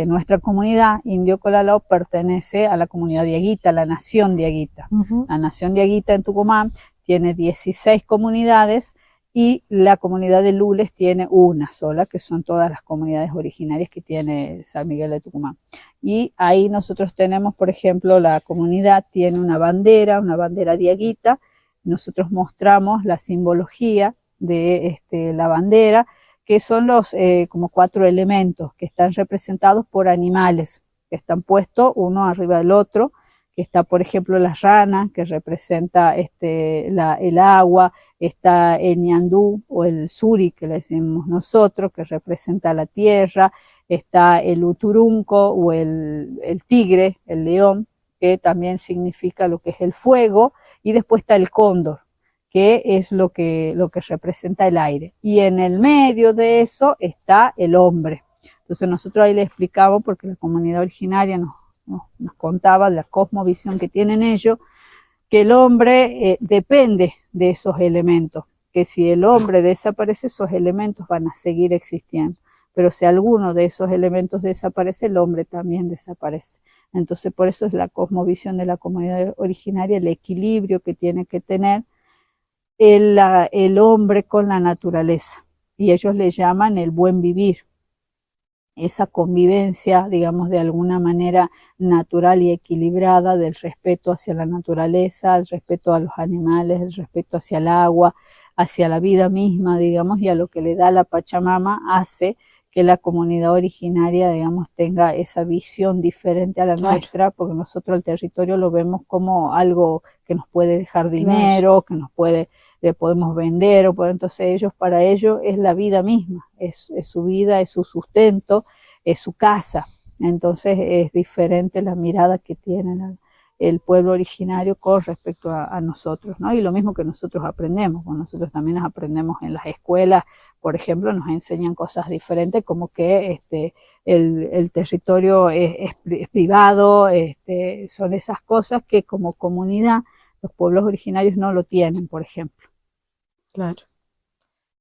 nuestra comunidad Indio Colalao pertenece a la comunidad diaguita, la nación diaguita. La nación diaguita en Tucumán tiene 16 comunidades y la comunidad de Lules tiene una sola, que son todas las comunidades originarias que tiene San Miguel de Tucumán. Y ahí nosotros tenemos, por ejemplo, la comunidad tiene una bandera diaguita. Nosotros mostramos la simbología de la bandera, que son los como 4 elementos que están representados por animales, que están puestos uno arriba del otro, que está, por ejemplo, la rana, que representa el agua, está el ñandú o el suri, que le decimos nosotros, que representa la tierra, está el uturunco o el tigre, el león, que también significa lo que es el fuego, y después está el cóndor, que es lo que representa el aire. Y en el medio de eso está el hombre. Entonces nosotros ahí le explicamos, porque la comunidad originaria nos contaba la cosmovisión que tienen ellos, que el hombre depende de esos elementos, que si el hombre desaparece, esos elementos van a seguir existiendo. Pero si alguno de esos elementos desaparece, el hombre también desaparece. Entonces por eso es la cosmovisión de la comunidad originaria, el equilibrio que tiene que tener el hombre con la naturaleza, y ellos le llaman el buen vivir, esa convivencia, digamos, de alguna manera natural y equilibrada, del respeto hacia la naturaleza, el respeto a los animales, el respeto hacia el agua, hacia la vida misma, digamos, y a lo que le da la Pachamama, hace que la comunidad originaria, digamos, tenga esa visión diferente a la nuestra, porque nosotros el territorio lo vemos como algo que nos puede dejar dinero, que le podemos vender, entonces ellos, para ellos es la vida misma, es su vida, es su sustento, es su casa. Entonces es diferente la mirada que tienen el pueblo originario con respecto a nosotros, ¿no? Y lo mismo que nosotros aprendemos, bueno, nosotros también aprendemos en las escuelas, por ejemplo, nos enseñan cosas diferentes, como que el territorio es privado, son esas cosas que como comunidad los pueblos originarios no lo tienen, por ejemplo. Claro.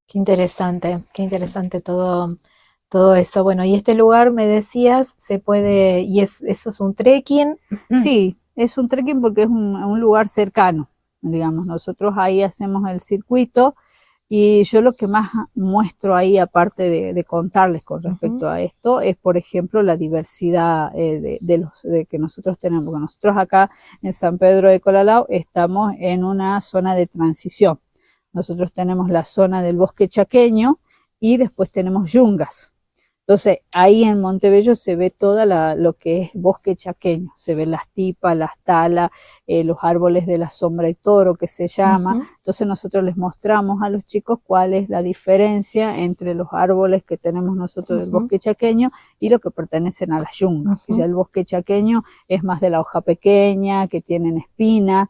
Qué interesante todo eso. Bueno, y este lugar, me decías, se puede, y eso es un trekking. Sí, es un trekking porque es un lugar cercano, digamos. Nosotros ahí hacemos el circuito, y yo lo que más muestro ahí, aparte de contarles con respecto a esto, es, por ejemplo, la diversidad de que nosotros tenemos. Porque nosotros acá en San Pedro de Colalao estamos en una zona de transición. Nosotros tenemos la zona del bosque chaqueño y después tenemos yungas. Entonces, ahí en Montebello se ve toda lo que es bosque chaqueño, se ven las tipas, las talas, los árboles de la sombra y toro, que se llama. Entonces nosotros les mostramos a los chicos cuál es la diferencia entre los árboles que tenemos nosotros del bosque chaqueño y los que pertenecen a las yungas. Que ya el bosque chaqueño es más de la hoja pequeña, que tienen espinas,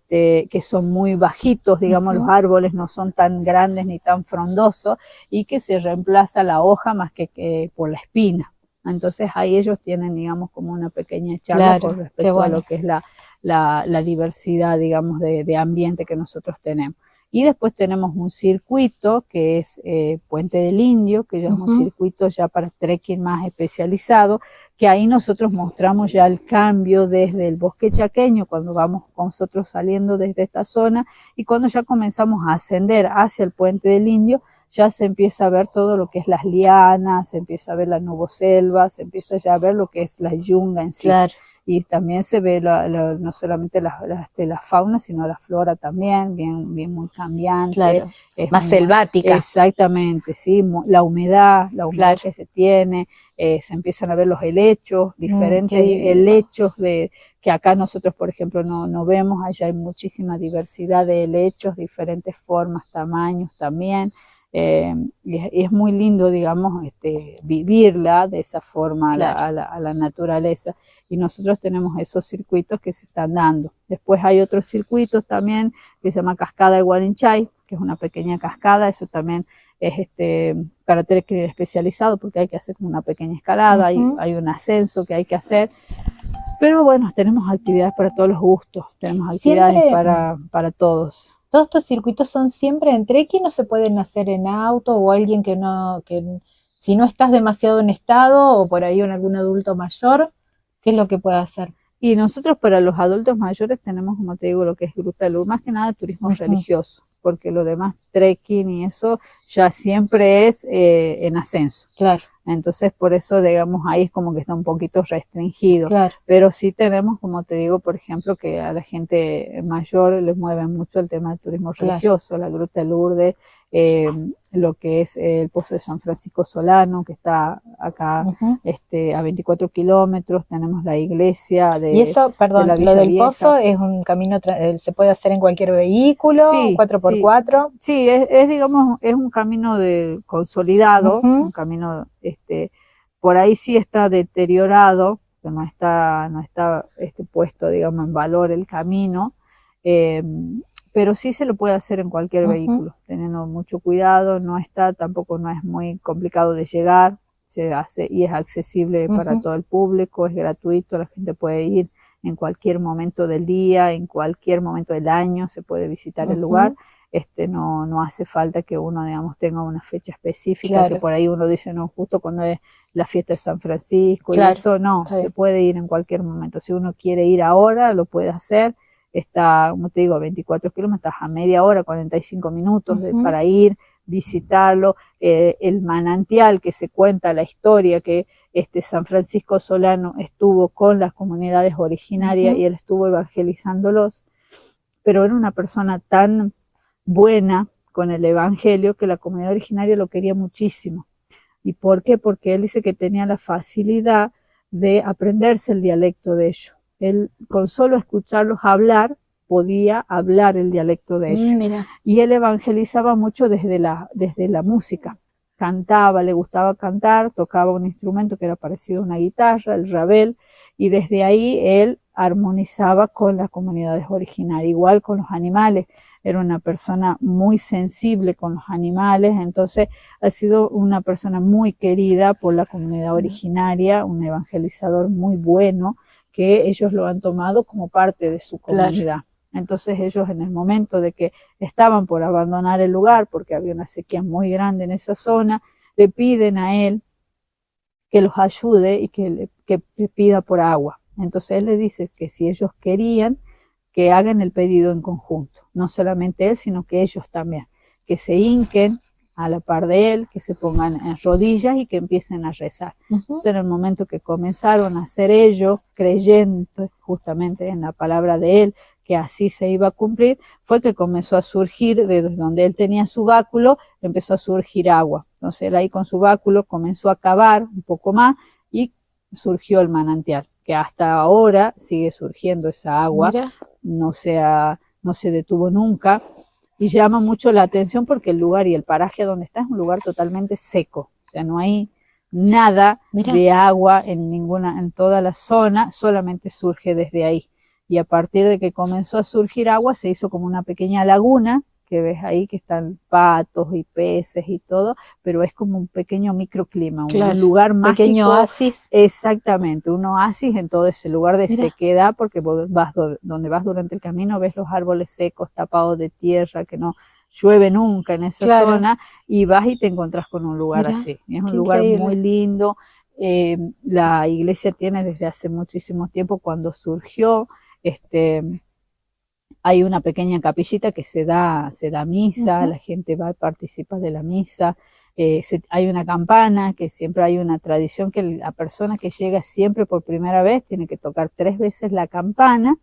que son muy bajitos, digamos, los árboles no son tan grandes ni tan frondosos, y que se reemplaza la hoja más que por la espina. Entonces ahí ellos tienen, digamos, como una pequeña charla con respecto a lo que es la diversidad, digamos, de ambiente que nosotros tenemos. Y después tenemos un circuito que es Puente del Indio, que ya es un circuito ya para trekking más especializado, que ahí nosotros mostramos ya el cambio desde el bosque chaqueño, cuando vamos nosotros saliendo desde esta zona, y cuando ya comenzamos a ascender hacia el Puente del Indio, ya se empieza a ver todo lo que es las lianas, se empieza a ver la nuboselva, se empieza ya a ver lo que es la yunga en sí. Claro. Y también se ve no solamente la fauna, sino la flora también, bien muy cambiante. Claro, más selvática. Exactamente, sí, la humedad claro, que se tiene, se empiezan a ver los helechos, diferentes helechos que acá nosotros, por ejemplo, no vemos. Allá hay muchísima diversidad de helechos, diferentes formas, tamaños también. Y es muy lindo, digamos, vivirla de esa forma, claro, a la naturaleza. Y nosotros tenemos esos circuitos que se están dando. Después hay otros circuitos también que se llama Cascada de Gualinchay, que es una pequeña cascada. Eso también es para trekking especializado, porque hay que hacer como una pequeña escalada, hay un ascenso que hay que hacer. Pero bueno, tenemos actividades para todos los gustos, tenemos actividades para todos. ¿Todos estos circuitos son siempre en trekking o se pueden hacer en auto, o alguien que si no estás demasiado en estado, o por ahí algún adulto mayor, qué es lo que puede hacer? Y nosotros para los adultos mayores tenemos, como te digo, lo que es Gruta Lur, más que nada turismo religioso, porque lo demás, trekking y eso, ya siempre es en ascenso. Claro. Entonces, por eso, digamos, ahí es como que está un poquito restringido. Claro. Pero sí tenemos, como te digo, por ejemplo, que a la gente mayor les mueve mucho el tema del turismo religioso, la Gruta de Lourdes, lo que es el Pozo de San Francisco Solano, que está acá a 24 kilómetros. Tenemos la iglesia de... Y eso, perdón, de la lo del Vieja. pozo es un camino, se puede hacer en cualquier vehículo, sí, 4x4. Sí, digamos, es un camino consolidado, es un camino, por ahí sí está deteriorado, que no está puesto, digamos, en valor el camino, pero sí se lo puede hacer en cualquier vehículo, teniendo mucho cuidado. Tampoco no es muy complicado de llegar, se hace y es accesible para todo el público, es gratuito, la gente puede ir en cualquier momento del día, en cualquier momento del año se puede visitar el lugar. No hace falta que uno, digamos, tenga una fecha específica, claro, que por ahí uno dice, no, justo cuando es la fiesta de San Francisco, claro, y eso no, se puede ir en cualquier momento. Si uno quiere ir ahora, lo puede hacer. Está, como te digo, a 24 kilómetros, a media hora, 45 minutos para ir, visitarlo. El manantial, que se cuenta la historia, que San Francisco Solano estuvo con las comunidades originarias y él estuvo evangelizándolos, pero era una persona tan buena con el evangelio que la comunidad originaria lo quería muchísimo. ¿Y por qué? Porque él dice que tenía la facilidad de aprenderse el dialecto de ellos. Él, con solo escucharlos hablar, podía hablar el dialecto de ellos. Mira. Y él evangelizaba mucho desde la música. Cantaba, le gustaba cantar, tocaba un instrumento que era parecido a una guitarra, el rabel, y desde ahí él armonizaba con las comunidades originarias, igual con los animales. Era una persona muy sensible con los animales, entonces ha sido una persona muy querida por la comunidad originaria, un evangelizador muy bueno, que ellos lo han tomado como parte de su comunidad. Claro. Entonces ellos, en el momento de que estaban por abandonar el lugar, porque había una sequía muy grande en esa zona, le piden a él que los ayude y que pida por agua. Entonces él le dice que si ellos querían, que hagan el pedido en conjunto, no solamente él, sino que ellos también, que se hinquen a la par de él, que se pongan en rodillas y que empiecen a rezar. Entonces, en el momento que comenzaron a hacer ellos, creyendo justamente en la palabra de él, que así se iba a cumplir, fue que comenzó a surgir, de donde él tenía su báculo, empezó a surgir agua. Entonces él ahí con su báculo comenzó a cavar un poco más y surgió el manantial, que hasta ahora sigue surgiendo esa agua, Mira, no se detuvo nunca, y llama mucho la atención porque el lugar y el paraje donde está es un lugar totalmente seco, o sea, no hay nada mira, de agua en toda la zona, solamente surge desde ahí. Y a partir de que comenzó a surgir agua, se hizo como una pequeña laguna, que ves ahí que están patos y peces y todo, pero es como un pequeño microclima, claro. un lugar Pequeño mágico. oasis. Exactamente, un oasis en todo ese lugar de Mira. sequedad, porque vos vas donde vas durante el camino, ves los árboles secos, tapados de tierra, que no llueve nunca en esa Claro. zona, y vas y te encontrás con un lugar Mira, así. Es un qué lugar increíble. muy lindo. La iglesia tiene desde hace muchísimo tiempo, cuando surgió, hay una pequeña capillita que se da misa, la gente va a participar de la misa. Hay una campana, que siempre hay una tradición que la persona que llega siempre por primera vez tiene que tocar 3 veces la campana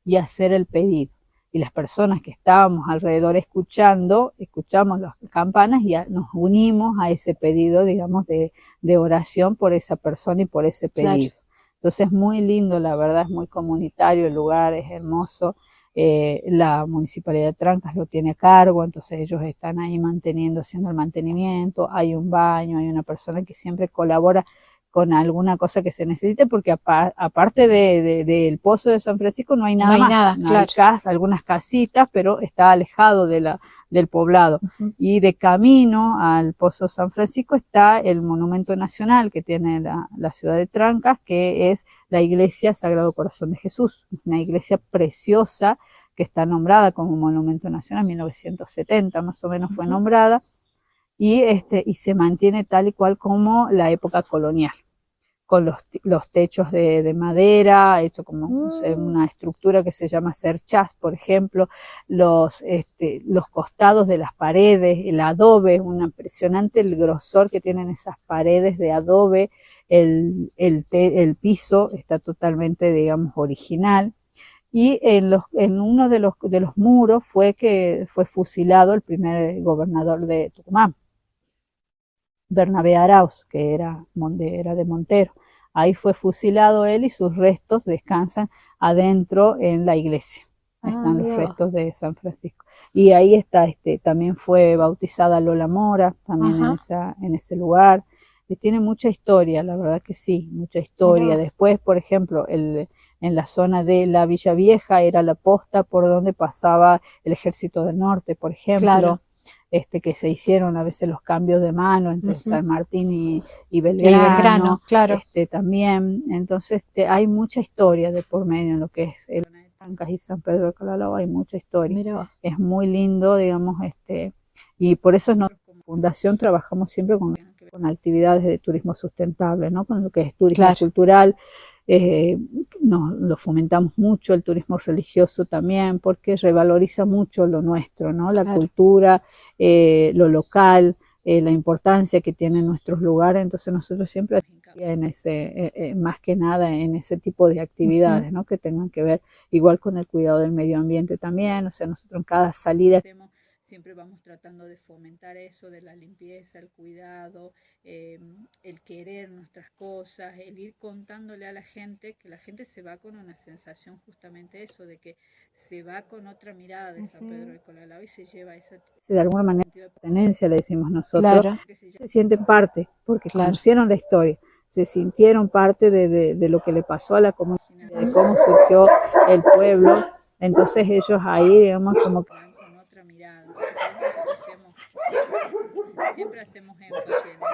y hacer el pedido. Y las personas que estábamos alrededor escuchamos las campanas y nos unimos a ese pedido, digamos, de oración por esa persona y por ese pedido. Claro. Entonces es muy lindo, la verdad, es muy comunitario el lugar, es hermoso. La municipalidad de Trancas lo tiene a cargo, entonces ellos están ahí haciendo el mantenimiento, hay un baño, hay una persona que siempre colabora con alguna cosa que se necesite, porque aparte del pozo de San Francisco no hay nada más, Nada, no claro. hay algunas casitas, pero está alejado del poblado. Y de camino al pozo San Francisco está el monumento nacional que tiene la ciudad de Trancas, que es la iglesia Sagrado Corazón de Jesús, una iglesia preciosa que está nombrada como monumento nacional, en 1970 más o menos fue nombrada, y se mantiene tal y cual como la época colonial, con los techos de madera, hecho como una estructura que se llama cerchás, por ejemplo, los costados de las paredes, el adobe, un impresionante el grosor que tienen esas paredes de adobe, el piso está totalmente, digamos, original. Y en uno de los muros fue fusilado el primer gobernador de Tucumán, Bernabé Arauz, que era de Montero. Ahí fue fusilado él y sus restos descansan adentro en la iglesia. Están los restos de San Francisco. Y ahí está, también fue bautizada Lola Mora, también en ese lugar. Y tiene mucha historia, la verdad que sí, mucha historia. Después, por ejemplo, en la zona de la Villa Vieja era la posta por donde pasaba el Ejército del Norte, por ejemplo. Claro. Que se hicieron a veces los cambios de mano entre San Martín y Belgrano, claro. También. Entonces hay mucha historia de por medio en lo que es el Trancas y San Pedro de Colalao, hay mucha historia. Es muy lindo, digamos, y por eso nosotros como fundación trabajamos siempre con actividades de turismo sustentable, ¿no? Con lo que es turismo cultural. Lo fomentamos mucho, el turismo religioso también, porque revaloriza mucho lo nuestro, ¿no? La cultura, lo local, la importancia que tienen nuestros lugares. Entonces nosotros siempre en ese, más que nada en ese tipo de actividades, ¿no? Que tengan que ver igual con el cuidado del medio ambiente también. O sea, nosotros en cada salida siempre vamos tratando de fomentar eso de la limpieza, el cuidado, el querer nuestras cosas, el ir contándole a la gente, que la gente se va con una sensación justamente eso, de que se va con otra mirada de San Pedro de Colalao y se lleva esa, de alguna manera, de pertenencia, le decimos nosotros, que se sienten parte, porque conocieron la historia, se sintieron parte de lo que le pasó a la comunidad, de cómo surgió el pueblo. Entonces ellos ahí, digamos, como que van con otra mirada. Siempre hacemos énfasis en eso.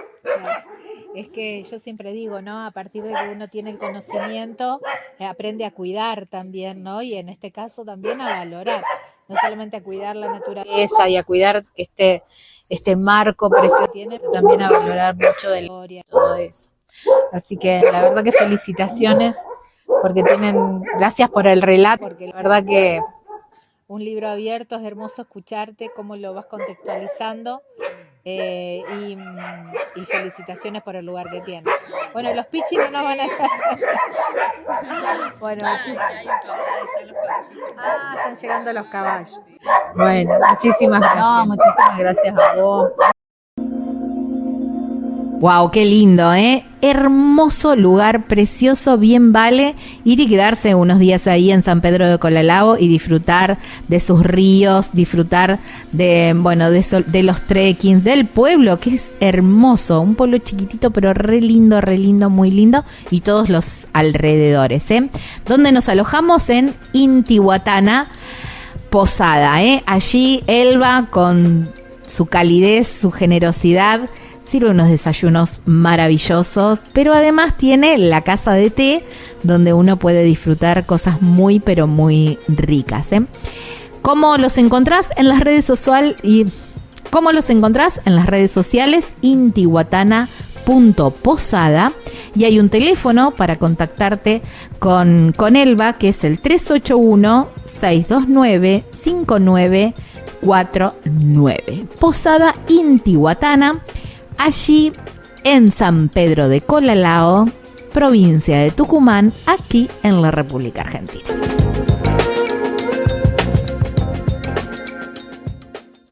Es que yo siempre digo, ¿no? A partir de que uno tiene el conocimiento, aprende a cuidar también, ¿no? Y en este caso también a valorar, no solamente a cuidar la naturaleza y a cuidar este marco precioso que tiene, pero también a valorar mucho de la historia y todo eso. Así que la verdad que felicitaciones, porque gracias por el relato, porque la verdad que un libro abierto, es hermoso escucharte cómo lo vas contextualizando, y felicitaciones por el lugar que tiene. Bueno, los pichis no nos van a... Bueno, están llegando los caballos. Bueno, muchísimas gracias. No, muchísimas gracias a vos. Wow, qué lindo, ¿eh? Hermoso lugar, precioso, bien vale ir y quedarse unos días ahí en San Pedro de Colalao y disfrutar de sus ríos, disfrutar de, bueno, de los trekkings, del pueblo, que es hermoso, un pueblo chiquitito pero re lindo, muy lindo, y todos los alrededores, ¿eh? Donde nos alojamos en Intihuatana, Posada, ¿eh? Allí Elba con su calidez, su generosidad, sirve unos desayunos maravillosos, pero además tiene la casa de té donde uno puede disfrutar cosas muy, pero muy ricas, ¿eh? ¿Cómo los encontrás en las redes sociales? Intihuatana.posada, y hay un teléfono para contactarte con Elba, que es el 381-629-5949. Posada Intihuatana, allí en San Pedro de Colalao, provincia de Tucumán, aquí en la República Argentina.